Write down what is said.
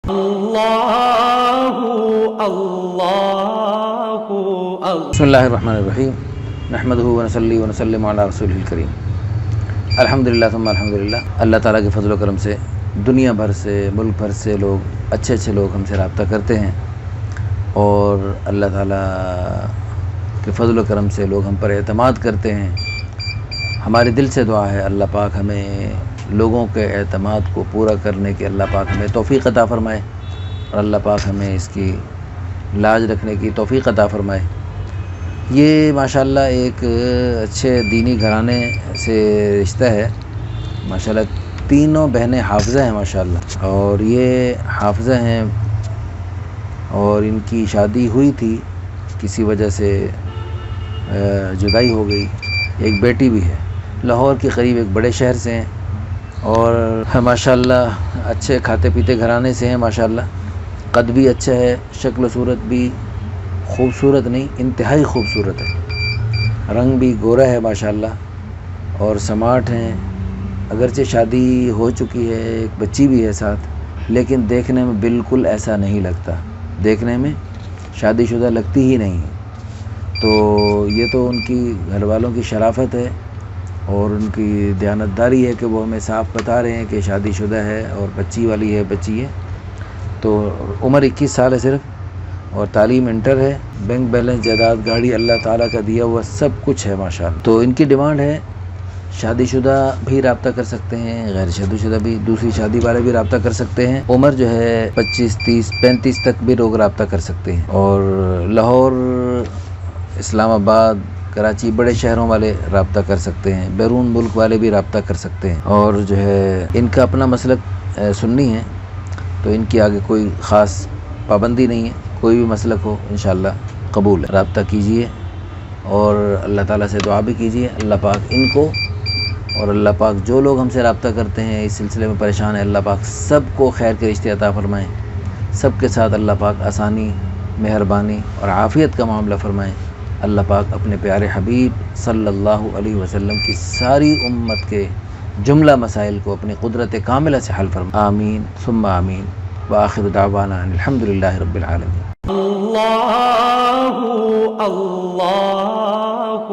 بسم اللہ الرحمن الرحیم نحمدہ ونصلی ونسلم علی رسولہ الکریم الحمدللہ ثم الحمدللہ۔ اللہ تعالیٰ کے فضل و کرم سے دنیا بھر سے، ملک بھر سے لوگ، اچھے لوگ ہم سے رابطہ کرتے ہیں، اور اللہ تعالیٰ کے فضل و کرم سے لوگ ہم پر اعتماد کرتے ہیں۔ ہمارے دل سے دعا ہے اللہ پاک ہمیں لوگوں کے اعتماد کو پورا کرنے کی اللہ پاک ہمیں توفیق عطا فرمائے، اور اللہ پاک ہمیں اس کی لاج رکھنے کی توفیق عطا فرمائے۔ یہ ماشاءاللہ ایک اچھے دینی گھرانے سے رشتہ ہے ماشاءاللہ۔ تینوں بہنیں حافظہ ہیں ماشاءاللہ، اور یہ حافظہ ہیں، اور ان کی شادی ہوئی تھی، کسی وجہ سے جدائی ہو گئی۔ ایک بیٹی بھی ہے، لاہور کے قریب ایک بڑے شہر سے ہیں، اور ماشاءاللہ اچھے کھاتے پیتے گھرانے سے ہیں ماشاءاللہ۔ قد بھی اچھا ہے، شکل و صورت بھی خوبصورت نہیں، انتہائی خوبصورت ہے، رنگ بھی گورا ہے ماشاءاللہ، اور سمارٹ ہیں۔ اگرچہ شادی ہو چکی ہے، ایک بچی بھی ہے ساتھ، لیکن دیکھنے میں بالکل ایسا نہیں لگتا، دیکھنے میں شادی شدہ لگتی ہی نہیں ہے۔ تو یہ تو ان کی گھر والوں کی شرافت ہے، اور ان کی دیانتداری ہے کہ وہ ہمیں صاف بتا رہے ہیں کہ شادی شدہ ہے اور بچی والی ہے، بچی ہے۔ تو عمر 21 سال ہے صرف، اور تعلیم انٹر ہے، بینک بیلنس، جائیداد، گاڑی اللہ تعالیٰ کا دیا ہوا سب کچھ ہے ماشاءاللہ۔ تو ان کی ڈیمانڈ ہے شادی شدہ بھی رابطہ کر سکتے ہیں، غیر شادی شدہ بھی، دوسری شادی والے بھی رابطہ کر سکتے ہیں۔ عمر جو ہے 25، 30، 35 تک بھی لوگ رابطہ کر سکتے ہیں، اور لاہور، اسلام آباد، کراچی، بڑے شہروں والے رابطہ کر سکتے ہیں، بیرون ملک والے بھی رابطہ کر سکتے ہیں۔ اور جو ہے ان کا اپنا مسلک سنی ہے، تو ان کی آگے کوئی خاص پابندی نہیں ہے، کوئی بھی مسلک ہو انشاءاللہ قبول ہے۔ رابطہ کیجئے، اور اللہ تعالیٰ سے دعا بھی کیجئے اللہ پاک ان کو، اور اللہ پاک جو لوگ ہم سے رابطہ کرتے ہیں اس سلسلے میں پریشان ہیں، اللہ پاک سب کو خیر کے رشتے عطا فرمائیں، سب کے ساتھ اللہ پاک آسانی، مہربانی اور عافیت کا معاملہ فرمائیں۔ اللہ پاک اپنے پیارے حبیب صلی اللہ علیہ وسلم کی ساری امت کے جملہ مسائل کو اپنی قدرت کاملہ سے حل فرمائے، آمین ثم آمین، وآخر دعوانا الحمدللہ رب العالمین۔ اللہ اللہ